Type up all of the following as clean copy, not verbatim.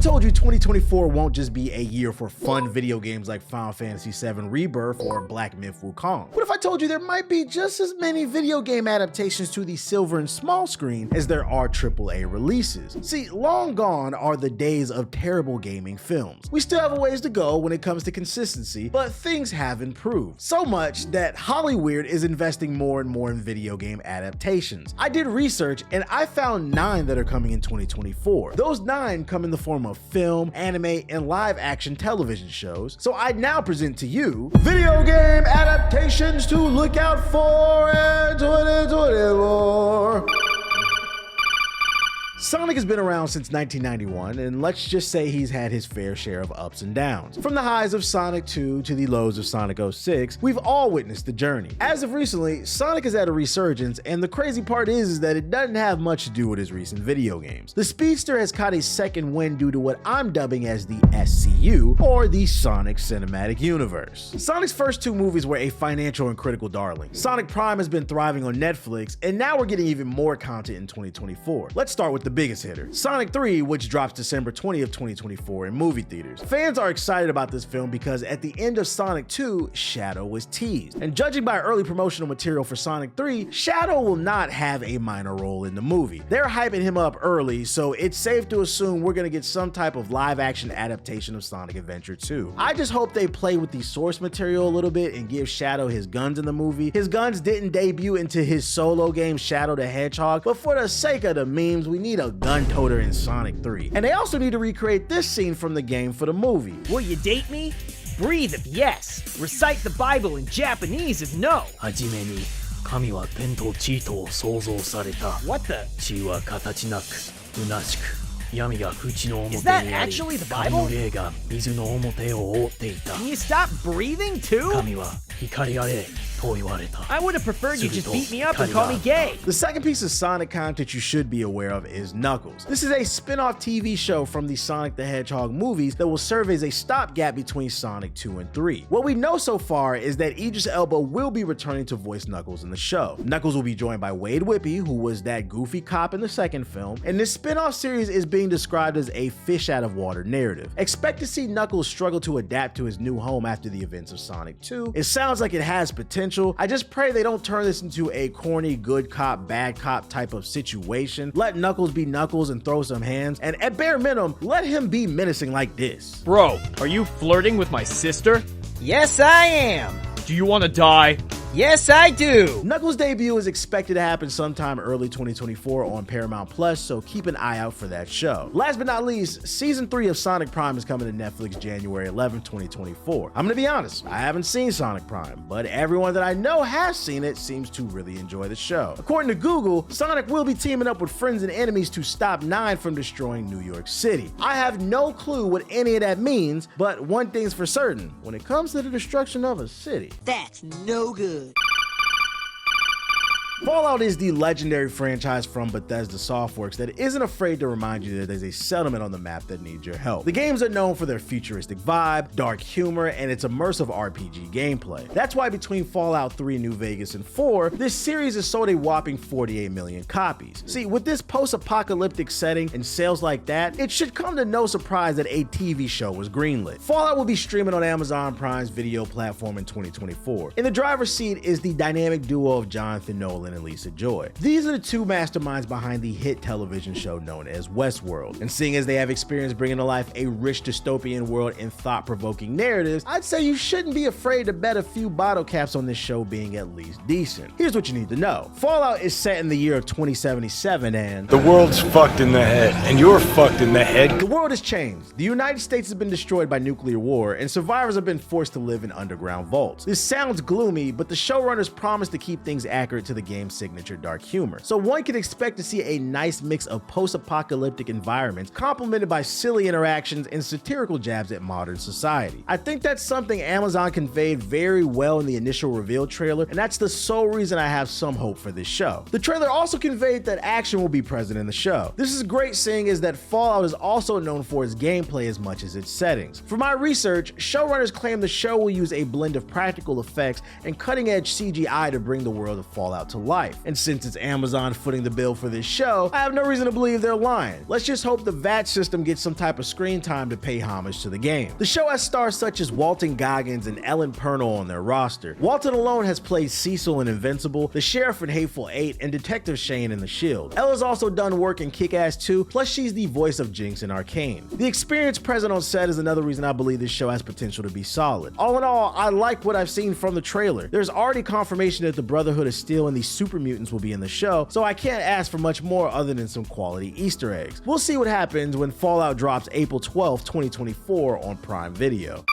told you 2024 won't just be a year for fun video games like Final Fantasy VII Rebirth or Black Myth Wukong? What if I told you there might be just as many video game adaptations to the silver and small screen as there are AAA releases? See, long gone are the days of terrible gaming films. We still have a ways to go when it comes to consistency, but things have improved. So much that Hollywood is investing more and more in video game adaptations. I did research and I found 9 that are coming in 2024. Those 9 come in the form of film, anime, and live action television shows. So I now present to you video game adaptations to look out for in 2024. Sonic has been around since 1991, and let's just say he's had his fair share of ups and downs. From the highs of Sonic 2 to the lows of Sonic 06, we've all witnessed the journey. As of recently, Sonic has had a resurgence, and the crazy part is that it doesn't have much to do with his recent video games. The Speedster has caught a second wind due to what I'm dubbing as the SCU, or the Sonic Cinematic Universe. Sonic's first 2 movies were a financial and critical darling. Sonic Prime has been thriving on Netflix, and now we're getting even more content in 2024. Let's start with the biggest hitter, Sonic 3, which drops December 20th, 2024 in movie theaters. Fans are excited about this film because at the end of Sonic 2, Shadow was teased. And judging by early promotional material for Sonic 3, Shadow will not have a minor role in the movie. They're hyping him up early, so it's safe to assume we're gonna get some type of live action adaptation of Sonic Adventure 2. I just hope they play with the source material a little bit and give Shadow his guns in the movie. His guns didn't debut into his solo game Shadow the Hedgehog, but for the sake of the memes, we need a gun toter in Sonic 3. And they also need to recreate this scene from the game for the movie. Will you date me? Breathe if yes. Recite the Bible in Japanese if no. はじめに神は天と地とを創造された。 What the? 地は形なく虚しく闇が淵の表 Is に that あり actually the 神 Bible? の霊が水の表を覆っていた。 Can you stop breathing too? 神は光あれと言われた。 I would have preferred you just beat me up and call me gay. The second piece of Sonic content you should be aware of is Knuckles. This is a spin-off TV show from the Sonic the Hedgehog movies that will serve as a stopgap between Sonic 2 and 3. What we know so far is that Idris Elba will be returning to voice Knuckles in the show. Knuckles will be joined by Wade Whippy, who was that goofy cop in the second film, and this spin-off series is being described as a fish out of water narrative. Expect to see Knuckles struggle to adapt to his new home after the events of Sonic 2. It sounds like it has potential. I just pray they don't turn this into a corny good cop, bad cop type of situation. Let Knuckles be Knuckles and throw some hands, and at bare minimum, let him be menacing like this. Bro, are you flirting with my sister? Yes, I am. Do you want to die? Yes, I do. Knuckles' debut is expected to happen sometime early 2024 on Paramount Plus, so keep an eye out for that show. Last but not least, Season 3 of Sonic Prime is coming to Netflix January 11, 2024. I'm gonna be honest, I haven't seen Sonic Prime, but everyone that I know has seen it seems to really enjoy the show. According to Google, Sonic will be teaming up with friends and enemies to stop 9 from destroying New York City. I have no clue what any of that means, but one thing's for certain, when it comes to the destruction of a city, That's no good. Fallout is the legendary franchise from Bethesda Softworks that isn't afraid to remind you that there's a settlement on the map that needs your help. The games are known for their futuristic vibe, dark humor, and its immersive RPG gameplay. That's why between Fallout 3, New Vegas, and 4, this series has sold a whopping 48 million copies. See, with this post-apocalyptic setting and sales like that, it should come to no surprise that a TV show was greenlit. Fallout will be streaming on Amazon Prime's video platform in 2024. In the driver's seat is the dynamic duo of Jonathan Nolan and Lisa Joy. These are the 2 masterminds behind the hit television show known as Westworld. And seeing as they have experience bringing to life a rich dystopian world and thought-provoking narratives, I'd say you shouldn't be afraid to bet a few bottle caps on this show being at least decent. Here's what you need to know. Fallout is set in the year of 2077 and the world's fucked in the head, and you're fucked in the head. the world has changed. The United States has been destroyed by nuclear war, and survivors have been forced to live in underground vaults. This sounds gloomy, but the showrunners promised to keep things accurate to the game's signature dark humor. So one can expect to see a nice mix of post-apocalyptic environments complemented by silly interactions and satirical jabs at modern society. I think that's something Amazon conveyed very well in the initial reveal trailer, and that's the sole reason I have some hope for this show. The trailer also conveyed that action will be present in the show. This is great seeing as that Fallout is also known for its gameplay as much as its settings. For my research, showrunners claim the show will use a blend of practical effects and cutting-edge CGI to bring the world of Fallout to life. And since it's Amazon footing the bill for this show, I have no reason to believe they're lying. Let's just hope the VAT system gets some type of screen time to pay homage to the game. The show has stars such as Walton Goggins and Ellen Purnell on their roster. Walton alone has played Cecil in Invincible, the Sheriff in Hateful Eight, and Detective Shane in The Shield. Ella's also done work in Kick-Ass 2, plus she's the voice of Jinx in Arcane. The experience present on set is another reason I believe this show has potential to be solid. All in all, I like what I've seen from the trailer. There's already confirmation that the Brotherhood of Steel and the Super Mutants will be in the show, so I can't ask for much more other than some quality Easter eggs. We'll see what happens when Fallout drops April 12th, 2024 on Prime Video.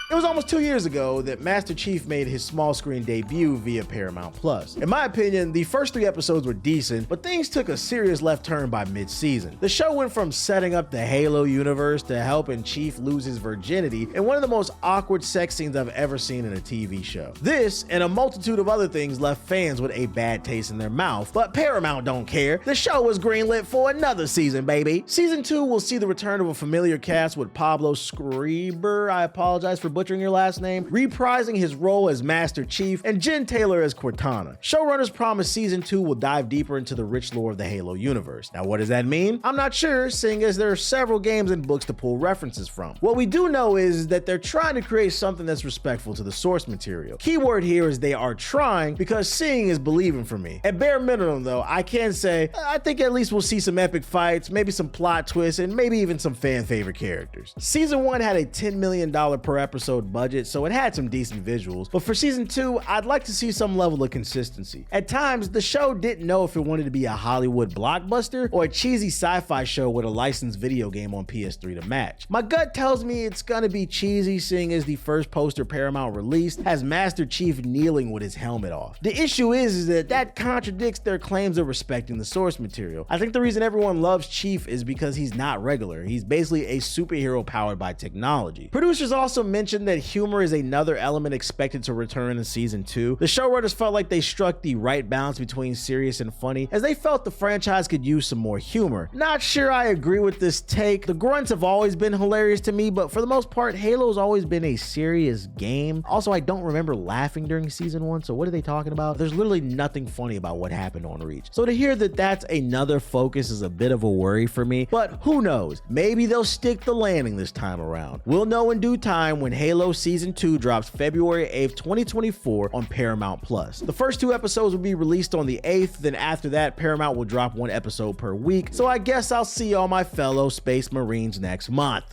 It was almost 2 years ago that Master Chief made his small screen debut via Paramount Plus. In my opinion, the first 3 episodes were decent, but things took a serious left turn by mid-season. The show went from setting up the Halo universe to helping Chief lose his virginity in one of the most awkward sex scenes I've ever seen in a TV show. This, and a multitude of other things, left fans with a bad taste in their mouth, but Paramount don't care. The show was greenlit for another season, baby. Season 2 will see the return of a familiar cast with Pablo Schreiber, I apologize for butchering your last name, reprising his role as Master Chief, and Jen Taylor as Cortana. Showrunners promise season 2 will dive deeper into the rich lore of the Halo universe. Now, what does that mean? I'm not sure, seeing as there are several games and books to pull references from. What we do know is that they're trying to create something that's respectful to the source material. Keyword here is they are trying, because seeing is believing for me. At bare minimum, though, I can say I think at least we'll see some epic fights, maybe some plot twists, and maybe even some fan favorite characters. Season 1 had a $10 million per episode budget, so it had some decent visuals, but for season 2, I'd like to see some level of consistency. At times, the show didn't know if it wanted to be a Hollywood blockbuster or a cheesy sci-fi show with a licensed video game on PS3 to match. My gut tells me it's gonna be cheesy, seeing as the first poster Paramount released has Master Chief kneeling with his helmet off. The issue is that contradicts their claims of respecting the source material. I think the reason everyone loves Chief is because he's not regular. He's basically a superhero powered by technology. Producers also mentioned that humor is another element expected to return in season 2. The showrunners felt like they struck the right balance between serious and funny, as they felt the franchise could use some more humor. Not sure I agree with this take. The grunts have always been hilarious to me, but for the most part, Halo's always been a serious game. Also, I don't remember laughing during season 1, so what are they talking about? There's literally nothing funny about what happened on Reach. So to hear that that's another focus is a bit of a worry for me, but who knows? Maybe they'll stick the landing this time around. We'll know in due time when Halo Season 2 drops February 8th, 2024 on Paramount Plus. The first 2 episodes will be released on the 8th, then after that, Paramount will drop 1 episode per week, so I guess I'll see all my fellow Space Marines next month.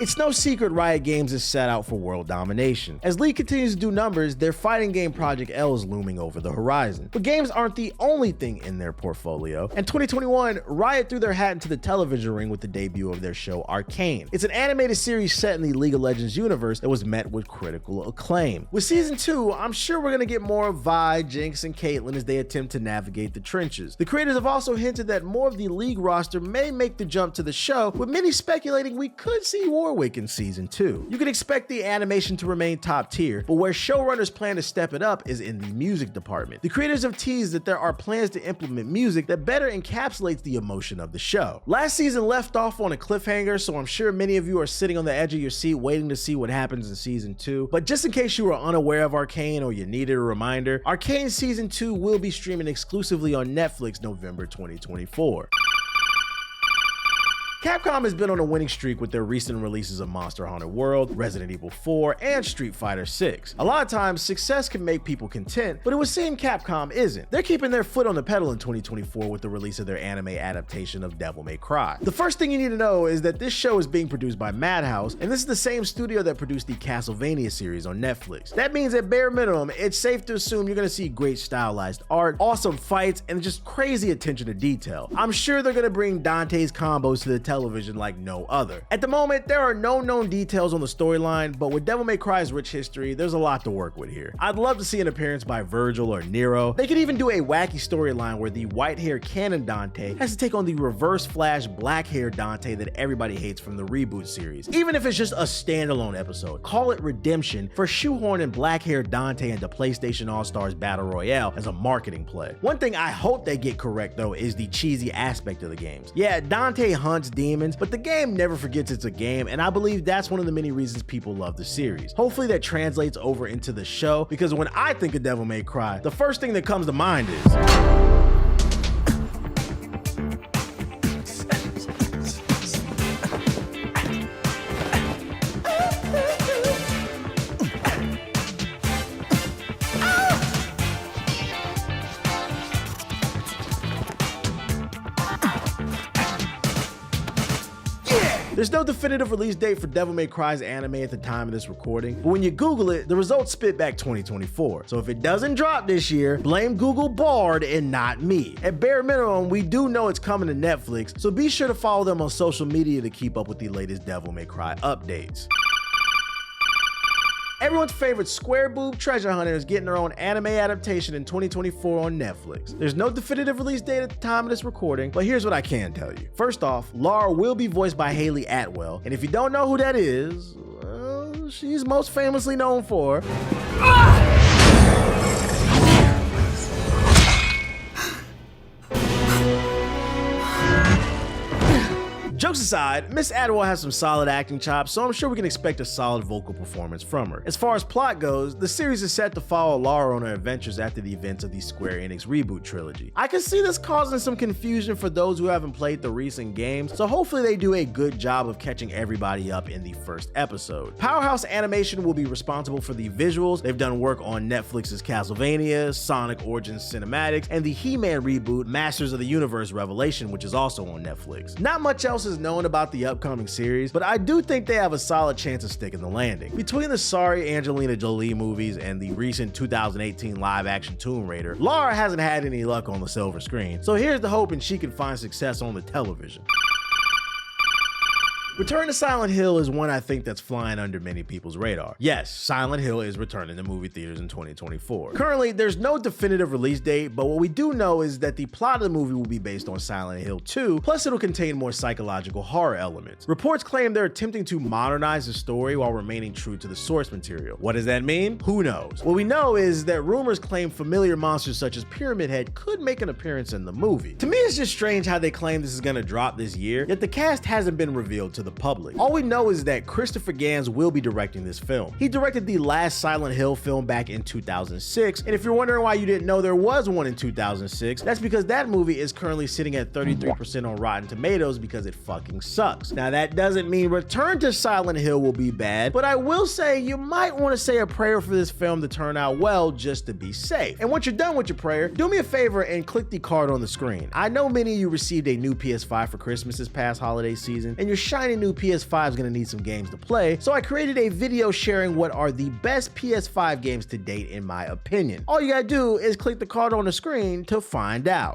It's no secret Riot Games is set out for world domination. As League continues to do numbers, their fighting game Project L is looming over the horizon. But games aren't the only thing in their portfolio. In 2021, Riot threw their hat into the television ring with the debut of their show Arcane. It's an animated series set in the League of Legends universe that was met with critical acclaim. With season 2, I'm sure we're gonna get more of Vi, Jinx, and Caitlyn as they attempt to navigate the trenches. The creators have also hinted that more of the League roster may make the jump to the show, with many speculating we could see Warwick in season 2. You can expect the animation to remain top tier, but where showrunners plan to step it up is in the music department. The creators have teased that there are plans to implement music that better encapsulates the emotion of the show. Last season left off on a cliffhanger, so I'm sure many of you are sitting on the edge of your seat waiting to see what happens in season 2. But just in case you were unaware of Arcane or you needed a reminder, Arcane season 2 will be streaming exclusively on Netflix November 2024. Capcom has been on a winning streak with their recent releases of Monster Hunter World, Resident Evil 4, and Street Fighter 6. A lot of times, success can make people content, but it would seem Capcom isn't. They're keeping their foot on the pedal in 2024 with the release of their anime adaptation of Devil May Cry. The first thing you need to know is that this show is being produced by Madhouse, and this is the same studio that produced the Castlevania series on Netflix. That means at bare minimum, it's safe to assume you're gonna see great stylized art, awesome fights, and just crazy attention to detail. I'm sure they're gonna bring Dante's combos to the television like no other. At the moment, there are no known details on the storyline, but with Devil May Cry's rich history, there's a lot to work with here. I'd love to see an appearance by Virgil or Nero. They could even do a wacky storyline where the white-haired canon Dante has to take on the reverse flash black-haired Dante that everybody hates from the reboot series. Even if it's just a standalone episode, call it redemption for shoehorning black-haired Dante into PlayStation All-Stars Battle Royale as a marketing play. One thing I hope they get correct though is the cheesy aspect of the games. Yeah, Dante hunts demons demons, but the game never forgets it's a game, and I believe that's one of the many reasons people love the series. Hopefully that translates over into the show, because when I think of Devil May Cry, the first thing that comes to mind is There's no definitive release date for Devil May Cry's anime at the time of this recording, but when you Google it, the results spit back 2024. So if it doesn't drop this year, blame Google Bard and not me. At bare minimum, we do know it's coming to Netflix, so be sure to follow them on social media to keep up with the latest Devil May Cry updates. Everyone's favorite square boob treasure hunter is getting their own anime adaptation in 2024 on Netflix. There's no definitive release date at the time of this recording, but here's what I can tell you. First off, Lara will be voiced by Haley Atwell, and if you don't know who that is, well, she's most famously known for Jokes aside, Miss Atwell has some solid acting chops, so I'm sure we can expect a solid vocal performance from her. As far as plot goes, the series is set to follow Lara on her adventures after the events of the Square Enix reboot trilogy. I can see this causing some confusion for those who haven't played the recent games, so hopefully they do a good job of catching everybody up in the first episode. Powerhouse Animation will be responsible for the visuals. They've done work on Netflix's Castlevania, Sonic Origins Cinematics, and the He-Man reboot Masters of the Universe Revelation, which is also on Netflix. Not much else is known about the upcoming series, but I do think they have a solid chance of sticking the landing. Between the sorry Angelina Jolie movies and the recent 2018 live-action Tomb Raider, Lara hasn't had any luck on the silver screen, so here's the hoping she can find success on the television. Return to Silent Hill is one I think that's flying under many people's radar. Yes, Silent Hill is returning to movie theaters in 2024. Currently, there's no definitive release date, but what we do know is that the plot of the movie will be based on Silent Hill 2, plus it'll contain more psychological horror elements. Reports claim they're attempting to modernize the story while remaining true to the source material. What does that mean? Who knows? What we know is that rumors claim familiar monsters such as Pyramid Head could make an appearance in the movie. To me, it's just strange how they claim this is gonna drop this year, yet the cast hasn't been revealed to the public. All we know is that Christopher Gans will be directing this film. He directed the last Silent Hill film back in 2006, and if you're wondering why you didn't know there was one in 2006, that's because that movie is currently sitting at 33% on Rotten Tomatoes because it fucking sucks. Now that doesn't mean Return to Silent Hill will be bad, but I will say you might want to say a prayer for this film to turn out well just to be safe. And once you're done with your prayer, do me a favor and click the card on the screen. I know many of you received a new PS5 for Christmas this past holiday season, and your shiny new PS5 is gonna need some games to play, so I created a video sharing what are the best PS5 games to date in my opinion. All you gotta do is click the card on the screen to find out.